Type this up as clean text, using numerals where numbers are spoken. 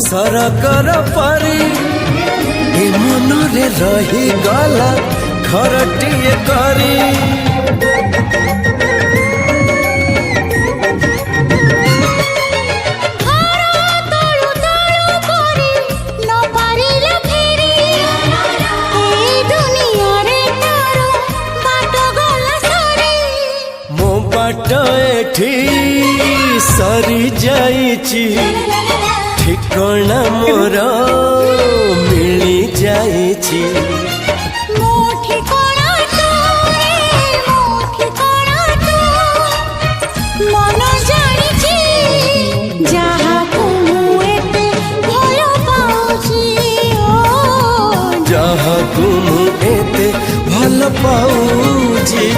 सरकर परी ए मनरे रही गला खरटिए करी। बाट एठी सरी जाइची ठिकाना मोर मिली जाइची। मन जानिची जहाकू एते भल पाउची जहाकू एते भल पाउची।